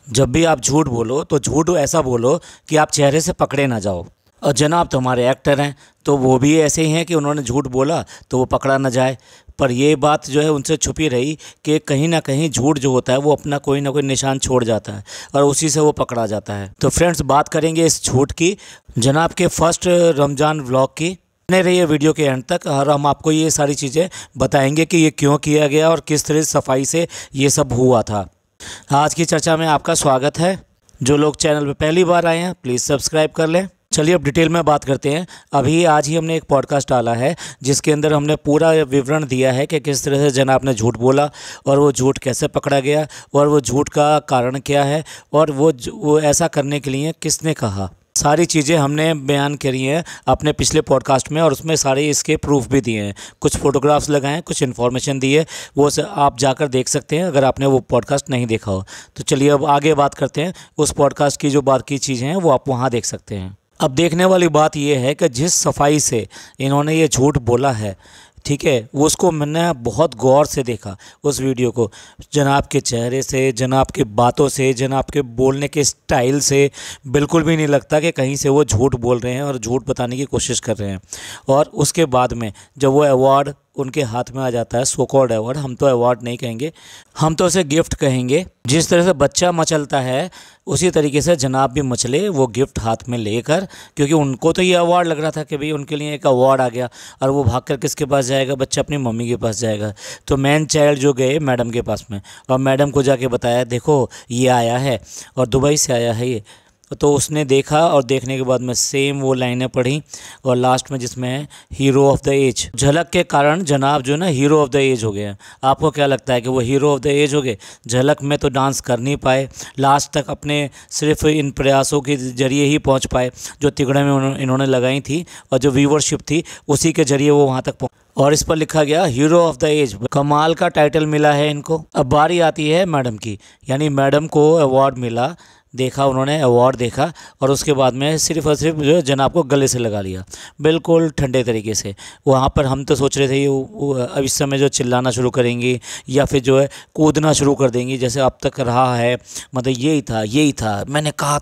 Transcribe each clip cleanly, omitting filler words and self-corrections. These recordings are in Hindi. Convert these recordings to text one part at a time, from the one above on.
जब भी आप झूठ बोलो तो झूठ ऐसा बोलो कि आप चेहरे से पकड़े ना जाओ। और जनाब तो हमारे एक्टर हैं, तो वो भी ऐसे ही हैं कि उन्होंने झूठ बोला तो वो पकड़ा ना जाए। पर ये बात जो है उनसे छुपी रही कि कहीं ना कहीं झूठ जो होता है वो अपना कोई ना कोई निशान छोड़ जाता है और उसी से वो पकड़ा जाता है। तो फ्रेंड्स, बात करेंगे इस झूठ की, जनाब के फर्स्ट रमज़ान व्लॉग की। बने रहिए वीडियो के एंड तक और हम आपको ये सारी चीज़ें बताएंगे कि ये क्यों किया गया और किस तरह सफाई से ये सब हुआ था। आज की चर्चा में आपका स्वागत है। जो लोग चैनल पे पहली बार आए हैं प्लीज़ सब्सक्राइब कर लें। चलिए अब डिटेल में बात करते हैं। आज ही हमने एक पॉडकास्ट डाला है जिसके अंदर हमने पूरा विवरण दिया है कि किस तरह से जनाब ने झूठ बोला और वो झूठ कैसे पकड़ा गया और वो झूठ का कारण क्या है और वो ऐसा करने के लिए किसने कहा। सारी चीज़ें हमने बयान करी हैं अपने पिछले पॉडकास्ट में और उसमें सारे इसके प्रूफ भी दिए हैं। कुछ फ़ोटोग्राफ्स लगाए हैं, कुछ इन्फॉर्मेशन दी है, वो आप जाकर देख सकते हैं अगर आपने वो पॉडकास्ट नहीं देखा हो। तो चलिए अब आगे बात करते हैं। उस पॉडकास्ट की जो बाकी चीज़ें हैं वो आप वहाँ देख सकते हैं। अब देखने वाली बात यह है कि जिस सफाई से इन्होंने ये झूठ बोला है, ठीक है, वो उसको मैंने बहुत गौर से देखा उस वीडियो को। जनाब के चेहरे से, जनाब के बातों से, जनाब के बोलने के स्टाइल से बिल्कुल भी नहीं लगता कि कहीं से वो झूठ बोल रहे हैं और झूठ बताने की कोशिश कर रहे हैं। और उसके बाद में जब वो अवार्ड उनके हाथ में आ जाता है, सो कॉल्ड अवार्ड, हम तो अवार्ड नहीं कहेंगे, हम तो उसे गिफ्ट कहेंगे। जिस तरह से बच्चा मचलता है उसी तरीके से जनाब भी मचले वो गिफ्ट हाथ में लेकर, क्योंकि उनको तो ये अवार्ड लग रहा था कि भाई उनके लिए एक अवार्ड आ गया। और वो भागकर किसके पास जाएगा? बच्चा अपनी मम्मी के पास जाएगा। तो मैन चाइल्ड जो गए मैडम के पास में और मैडम को जाके बताया, देखो ये आया है और दुबई से आया है ये। तो उसने देखा और देखने के बाद में सेम वो लाइनें पढ़ी और लास्ट में जिसमें है हीरो ऑफ द एज। झलक के कारण जनाब जो है ना हीरो ऑफ द एज हो गया। आपको क्या लगता है कि वो हीरो ऑफ द एज हो गए? झलक में तो डांस कर नहीं पाए, लास्ट तक अपने सिर्फ इन प्रयासों के जरिए ही पहुंच पाए जो तिगड़े में इन्होंने लगाई थी और जो व्यूवरशिप थी उसी के जरिए वो वहाँ तक पहुँच। और इस पर लिखा गया हीरो ऑफ द एज। कमाल का टाइटल मिला है इनको। अब बारी आती है मैडम की, यानी मैडम को अवार्ड मिला। देखा उन्होंने अवार्ड देखा और उसके बाद में सिर्फ और सिर्फ जो जनाब को गले से लगा लिया बिल्कुल ठंडे तरीके से। वहाँ पर हम तो सोच रहे थे अब इस समय जो चिल्लाना शुरू करेंगी या फिर जो है कूदना शुरू कर देंगी जैसे अब तक रहा है, मतलब यही था, मैंने कहा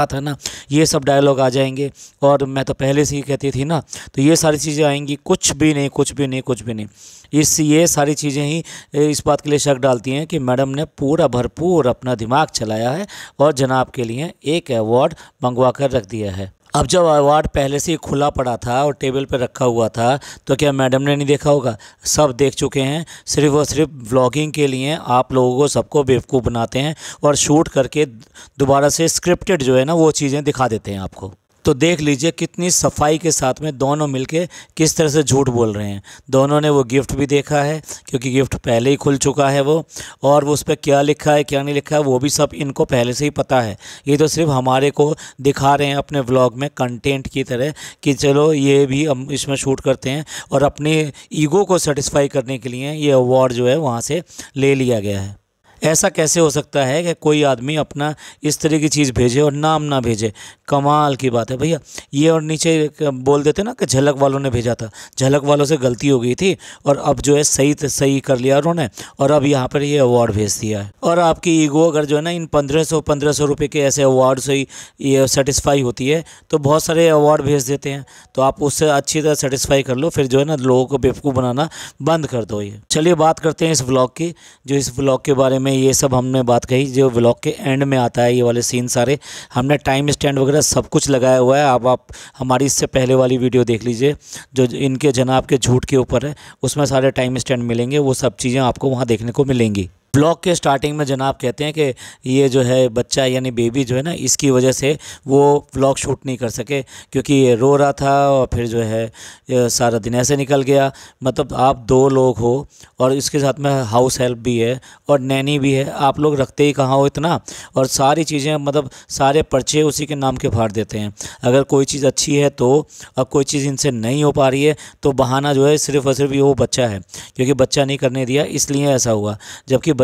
था ना, ये सब डायलॉग आ जाएंगे। और मैं तो पहले से ही कहती थी ना, तो ये सारी चीज़ें आएंगी। कुछ भी नहीं। ये सारी चीज़ें ही इस बात के लिए शक डालती हैं कि मैडम ने पूरा भरपूर अपना दिमाग चलाया है और जनाब के लिए एक अवार्ड मंगवा कर रख दिया है। अब जब अवार्ड पहले से ही खुला पड़ा था और टेबल पर रखा हुआ था तो क्या मैडम ने नहीं देखा होगा? सब देख चुके हैं। सिर्फ और सिर्फ व्लॉगिंग के लिए आप लोगों को सबको बेवकूफ़ बनाते हैं और शूट करके दोबारा से स्क्रिप्टेड जो है ना वो चीज़ें दिखा देते हैं आपको। तो देख लीजिए कितनी सफाई के साथ में दोनों मिलके किस तरह से झूठ बोल रहे हैं। दोनों ने वो गिफ्ट भी देखा है क्योंकि गिफ्ट पहले ही खुल चुका है वो, और वो उस पर क्या लिखा है क्या नहीं लिखा है वो भी सब इनको पहले से ही पता है। ये तो सिर्फ हमारे को दिखा रहे हैं अपने व्लॉग में कंटेंट की तरह कि चलो ये भी हम इसमें शूट करते हैं, और अपने ईगो को सेटिस्फाई करने के लिए ये अवार्ड जो है वहाँ से ले लिया गया है। ऐसा कैसे हो सकता है कि कोई आदमी अपना इस तरह की चीज़ भेजे और नाम ना भेजे? कमाल की बात है भैया। ये और नीचे बोल देते ना कि झलक वालों ने भेजा था, झलक वालों से गलती हो गई थी और अब जो है सही कर लिया उन्होंने और अब यहाँ पर ये अवार्ड भेज दिया है। और आपकी ईगो अगर जो है ना इन 1500 रुपये के ऐसे अवार्ड से ही ये सेटिस्फाई होती है तो बहुत सारे अवार्ड भेज देते हैं। तो आप उससे अच्छी तरह सेटिस्फाई कर लो, फिर जो है ना लोगों को बेवकूफ़ बनाना बंद कर दो। ये चलिए बात करते हैं इस व्लॉग की। जो इस व्लॉग के बारे में ये सब हमने बात कही, जो व्लॉग के एंड में आता है ये वाले सीन सारे, हमने टाइम स्टैंड वगैरह सब कुछ लगाया हुआ है। अब आप हमारी इससे पहले वाली वीडियो देख लीजिए जो इनके जनाब के झूठ के ऊपर है, उसमें सारे टाइम स्टैंड मिलेंगे, वो सब चीज़ें आपको वहाँ देखने को मिलेंगी। ब्लॉग के स्टार्टिंग में जनाब कहते हैं कि ये जो है बच्चा यानी बेबी जो है ना इसकी वजह से वो व्लॉग शूट नहीं कर सके क्योंकि ये रो रहा था और फिर जो है सारा दिन ऐसे निकल गया। मतलब आप 2 लोग हो और इसके साथ में हाउस हेल्प भी है और नैनी भी है, आप लोग रखते ही कहाँ हो इतना, और सारी चीज़ें मतलब सारे पर्चे उसी के नाम के फाड़ देते हैं। अगर कोई चीज़ अच्छी है तो, अब कोई चीज़ इनसे नहीं हो पा रही है तो बहाना जो है सिर्फ और सिर्फ ये वो बच्चा है, क्योंकि बच्चा नहीं करने दिया इसलिए ऐसा हुआ, जबकि बच्चा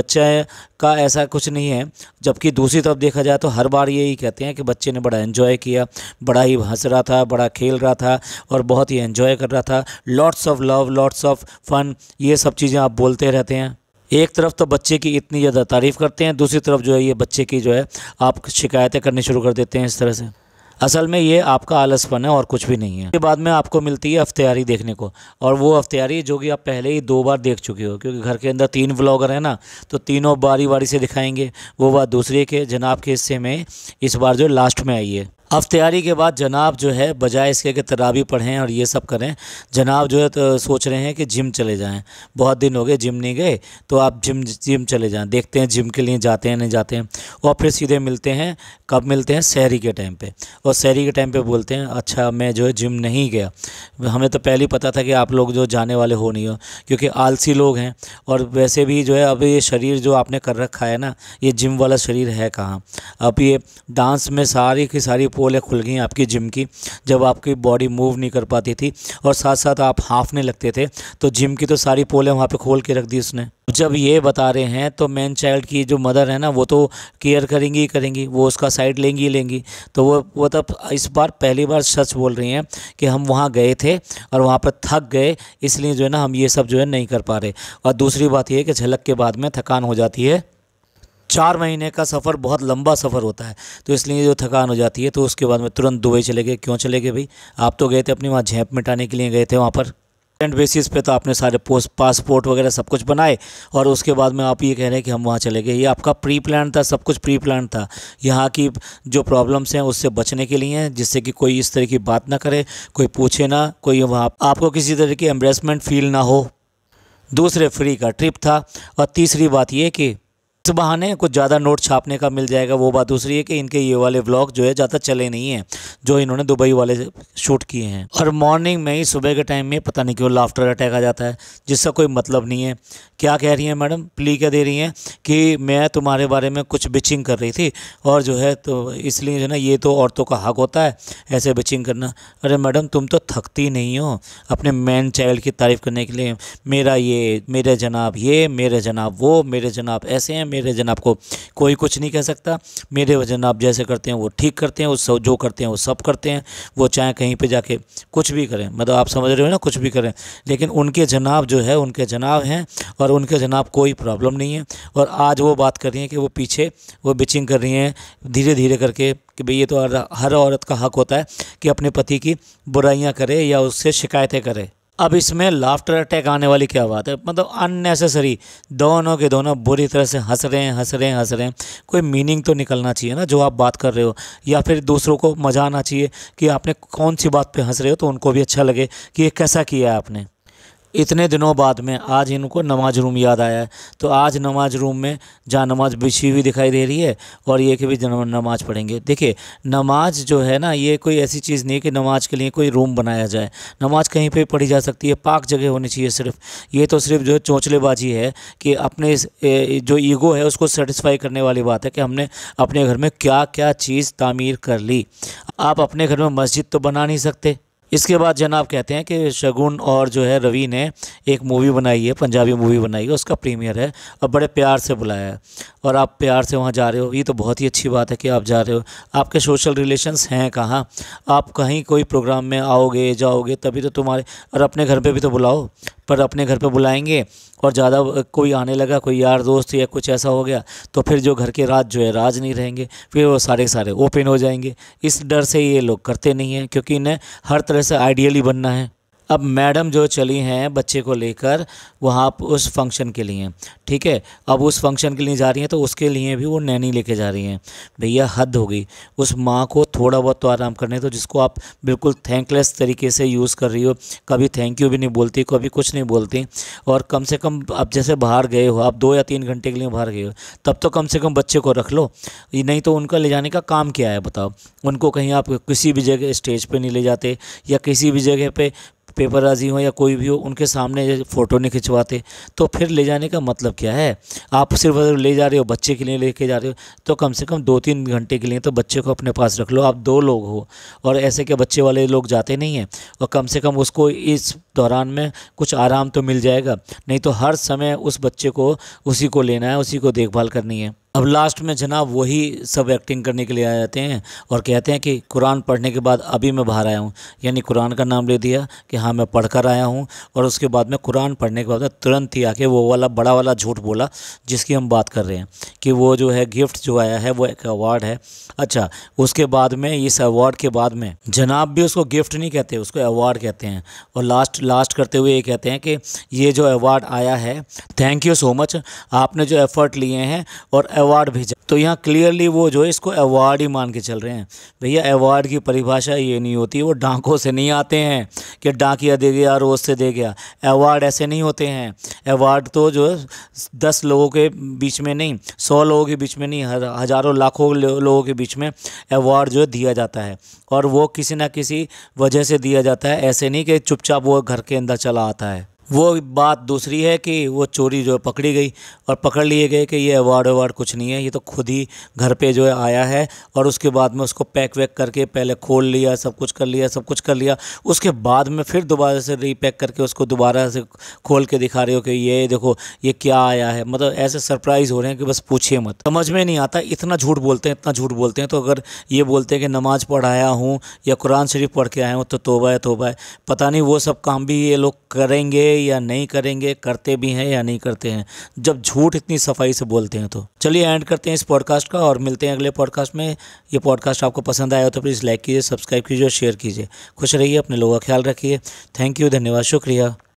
का ऐसा कुछ नहीं है। जबकि दूसरी तरफ देखा जाए तो हर बार यही कहते हैं कि बच्चे ने बड़ा एंजॉय किया, बड़ा ही हंस रहा था, बड़ा खेल रहा था और बहुत ही एंजॉय कर रहा था, lots of love, lots of fun, ये सब चीज़ें आप बोलते रहते हैं। एक तरफ तो बच्चे की इतनी ज़्यादा तारीफ़ करते हैं, दूसरी तरफ जो है ये बच्चे की जो है आप शिकायतें करनी शुरू कर देते हैं इस तरह से। असल में ये आपका आलसपन है और कुछ भी नहीं है। उसके बाद में आपको मिलती है अफ्तियारी देखने को, और वो अफ्तियारी जो कि आप पहले ही 2 बार देख चुके हो, क्योंकि घर के अंदर 3 व्लॉगर हैं ना, तो तीनों बारी बारी से दिखाएंगे। वो बात दूसरी के जनाब के हिस्से में इस बार जो लास्ट में आई है। अफ्तियारी के बाद जनाब जो है बजाय इसके कि तरावी पढ़ें और ये सब करें, जनाब जो है तो सोच रहे हैं कि जिम चले जाएं। बहुत दिन हो गए जिम नहीं गए, तो आप जिम चले जाएं, देखते हैं जिम के लिए जाते हैं नहीं जाते हैं। और फिर सीधे मिलते हैं, कब मिलते हैं? सहरी के टाइम पे। और सहरी के टाइम पे बोलते हैं अच्छा मैं जो है जिम नहीं गया। हमें तो पहले ही पता था कि आप लोग जो जाने वाले हो नहीं हो, क्योंकि आलसी लोग हैं। और वैसे भी जो है अब ये शरीर जो आपने कर रखा है ना, ये जिम वाला शरीर है कहाँ। अब ये डांस में सारी की सारी पोलें खुल गई आपकी जिम की, जब आपकी बॉडी मूव नहीं कर पाती थी और साथ साथ आप हांफने लगते थे, तो जिम की तो सारी पोलें वहाँ पे खोल के रख दी उसने। जब ये बता रहे हैं तो मैन चाइल्ड की जो मदर है ना, वो तो केयर करेंगी ही करेंगी, वो उसका साइड लेंगी ही लेंगी। तो वो तब इस बार पहली बार सच बोल रही हैं कि हम वहाँ गए थे और वहाँ पर थक गए, इसलिए जो है ना हम ये सब जो है नहीं कर पा रहे। और दूसरी बात ये है कि झलक के बाद में थकान हो जाती है। 4 महीने का सफ़र बहुत लंबा सफ़र होता है, तो इसलिए जो थकान हो जाती है, तो उसके बाद में तुरंत दुबई चले गए। क्यों चले गए भाई? आप तो गए थे अपनी वहाँ झेप मिटाने के लिए गए थे वहाँ पर। एंड बेसिस पे तो आपने सारे पासपोर्ट वगैरह सब कुछ बनाए, और उसके बाद में आप ये कह रहे हैं कि हम वहाँ चले गए। ये आपका प्री प्लान था, सब कुछ प्री प्लान था। यहाँ की जो प्रॉब्लम्स हैं उससे बचने के लिए हैं, जिससे कि कोई इस तरह की बात ना करे, कोई पूछे ना, कोई वहाँ आपको किसी तरह की एम्बरेसमेंट फील ना हो। दूसरे फ्री का ट्रिप था। और तीसरी बात ये कि इस बहाने कुछ ज़्यादा नोट छापने का मिल जाएगा। वो बात दूसरी है कि इनके ये वाले व्लॉग जो है ज़्यादा चले नहीं हैं, जो इन्होंने दुबई वाले शूट किए हैं। और मॉर्निंग में ही सुबह के टाइम में पता नहीं क्यों लाफ्टर अटैक आ जाता है, जिसका कोई मतलब नहीं है। क्या कह रही हैं मैडम? प्ली क्या दे रही हैं कि मैं तुम्हारे बारे में कुछ बिचिंग कर रही थी, और जो है तो इसलिए जो है ना, ये तो औरतों का हक होता है ऐसे बिचिंग करना। अरे मैडम तुम तो थकती नहीं हो अपने मैन चाइल्ड की तारीफ़ करने के लिए। मेरा ये, मेरे जनाब ये, मेरे जनाब वो, मेरे जनाब ऐसे हैं, मेरे जनाब को कोई कुछ नहीं कह सकता, मेरे जनाब जैसे करते हैं वो ठीक करते हैं, वो सब जो करते हैं वो सब करते हैं। वो चाहे कहीं पे जाके कुछ भी करें, मतलब आप समझ रहे हो ना, कुछ भी करें, लेकिन उनके जनाब जो है उनके जनाब हैं, और उनके जनाब कोई प्रॉब्लम नहीं है। और आज वो बात कर रही हैं कि वो पीछे वो बिचिंग कर रही हैं धीरे धीरे करके कि भाई ये तो हर औरत का हक होता है कि अपने पति की बुराइयां करे या उससे शिकायतें करे। अब इसमें लाफ्टर अटैक आने वाली क्या बात है? मतलब अननेसेसरी, दोनों के दोनों बुरी तरह से हंस रहे हैं। कोई मीनिंग तो निकलना चाहिए ना जो आप बात कर रहे हो, या फिर दूसरों को मज़ा आना चाहिए कि आपने कौन सी बात पे हंस रहे हो, तो उनको भी अच्छा लगे कि ये कैसा किया है आपने। इतने दिनों बाद में आज इनको नमाज रूम याद आया है, तो आज नमाज रूम में जहाँ नमाज बिछी हुई दिखाई दे रही है, और ये कि भी नमाज पढ़ेंगे। देखिए नमाज जो है ना, ये कोई ऐसी चीज़ नहीं है कि नमाज के लिए कोई रूम बनाया जाए। नमाज कहीं पे पढ़ी जा सकती है, पाक जगह होनी चाहिए सिर्फ। ये तो सिर्फ जो है चौंचलेबाजी है कि अपने जो ईगो है उसको सेटिस्फाई करने वाली बात है कि हमने अपने घर में क्या क्या चीज़ तामीर कर ली। आप अपने घर में मस्जिद तो बना नहीं सकते। इसके बाद जनाब कहते हैं कि शगुन और जो है रवि ने एक मूवी बनाई है, पंजाबी मूवी बनाई है, उसका प्रीमियर है और बड़े प्यार से बुलाया है, और आप प्यार से वहाँ जा रहे हो। ये तो बहुत ही अच्छी बात है कि आप जा रहे हो। आपके सोशल रिलेशंस हैं कहाँ? आप कहीं कोई प्रोग्राम में आओगे जाओगे तभी तो तुम्हारे, और अपने घर पे भी तो बुलाओ। पर अपने घर पे बुलाएंगे और ज़्यादा कोई आने लगा, कोई यार दोस्त या कुछ ऐसा हो गया, तो फिर जो घर के राज जो है राज नहीं रहेंगे, फिर वो सारे सारे ओपन हो जाएंगे। इस डर से ये लोग करते नहीं हैं, क्योंकि इन्हें हर तरह से आइडियली बनना है। अब मैडम जो चली हैं बच्चे को लेकर वहाँ उस फंक्शन के लिए, ठीक है, अब उस फंक्शन के लिए जा रही हैं, तो उसके लिए भी वो नैनी लेके जा रही हैं। भैया हद हो गई। उस माँ को थोड़ा बहुत तो आराम करने दो, जिसको आप बिल्कुल थैंकलेस तरीके से यूज़ कर रही हो। कभी थैंक यू भी नहीं बोलती, कभी कुछ नहीं बोलती। और कम से कम अब जैसे बाहर गए हो आप 2 या 3 घंटे के लिए बाहर गए हो, तब तो कम से कम बच्चे को रख लो। नहीं तो उनका ले जाने का काम क्या है बताओ? उनको कहीं आप किसी भी जगह स्टेज पे नहीं ले जाते, या किसी भी जगह पे पेपरराजी हो या कोई भी हो उनके सामने फ़ोटो नहीं खिंचवाते, तो फिर ले जाने का मतलब क्या है? आप सिर्फ ले जा रहे हो, बच्चे के लिए लेके जा रहे हो, तो कम से कम 2-3 घंटे के लिए तो बच्चे को अपने पास रख लो। आप 2 लोग हो, और ऐसे के बच्चे वाले लोग जाते नहीं हैं, और कम से कम उसको इस दौरान में कुछ आराम तो मिल जाएगा। नहीं तो हर समय उस बच्चे को उसी को लेना है, उसी को देखभाल करनी है। अब लास्ट में जनाब वही सब एक्टिंग करने के लिए आ जाते हैं और कहते हैं कि कुरान पढ़ने के बाद अभी मैं बाहर आया हूँ, यानी कुरान का नाम ले दिया कि हाँ मैं पढ़ कर आया हूँ, और उसके बाद में कुरान पढ़ने के बाद में तुरंत ही आके वो वाला बड़ा वाला झूठ बोला जिसकी हम बात कर रहे हैं कि वो जो है गिफ्ट जो आया है वो एक अवार्ड है। अच्छा, उसके बाद में इस अवार्ड के बाद में जनाब भी उसको गिफ्ट नहीं कहते, उसको अवार्ड कहते हैं, और लास्ट करते हुए ये कहते हैं कि ये जो अवार्ड आया है, थैंक यू सो मच, आपने जो एफ़र्ट लिए हैं और अवार्ड भेजा। तो यहाँ क्लियरली वो जो है इसको अवार्ड ही मान के चल रहे हैं। भैया अवार्ड की परिभाषा ये नहीं होती, वो डाकों से नहीं आते हैं कि डाकिया दे गया रोज से दे गया। अवार्ड ऐसे नहीं होते हैं। अवार्ड तो जो 10 लोगों के बीच में नहीं, 100 लोगों के बीच में नहीं, हज़ारों लाखों लोगों के बीच में अवार्ड जो है दिया जाता है, और वो किसी ना किसी वजह से दिया जाता है। ऐसे नहीं कि चुपचाप वो घर के अंदर चला आता है। वो बात दूसरी है कि वो चोरी जो है पकड़ी गई और पकड़ लिए गए कि ये अवार्ड कुछ नहीं है, ये तो खुद ही घर पे जो है आया है, और उसके बाद में उसको पैक वैक करके पहले खोल लिया, सब कुछ कर लिया, उसके बाद में फिर दोबारा से रीपैक करके उसको दोबारा से खोल के दिखा रहे हो कि ये देखो ये क्या आया है। मतलब ऐसे सरप्राइज़ हो रहे हैं कि बस पूछिए मत। समझ में नहीं आता, इतना झूठ बोलते हैं, इतना झूठ बोलते हैं। तो अगर ये बोलते हैं कि नमाज़ पढ़ाया हूँ या कुरान शरीफ पढ़ के आया हूँ तो तौबा है तौबा है। पता नहीं वो सब काम भी ये लोग करेंगे या नहीं करेंगे, करते भी हैं या नहीं करते हैं, जब झूठ इतनी सफाई से बोलते हैं। तो चलिए एंड करते हैं इस पॉडकास्ट का और मिलते हैं अगले पॉडकास्ट में। ये पॉडकास्ट आपको पसंद आया हो तो प्लीज़ लाइक कीजिए, सब्सक्राइब कीजिए और शेयर कीजिए। खुश रहिए, अपने लोगों का ख्याल रखिए। थैंक यू, धन्यवाद, शुक्रिया।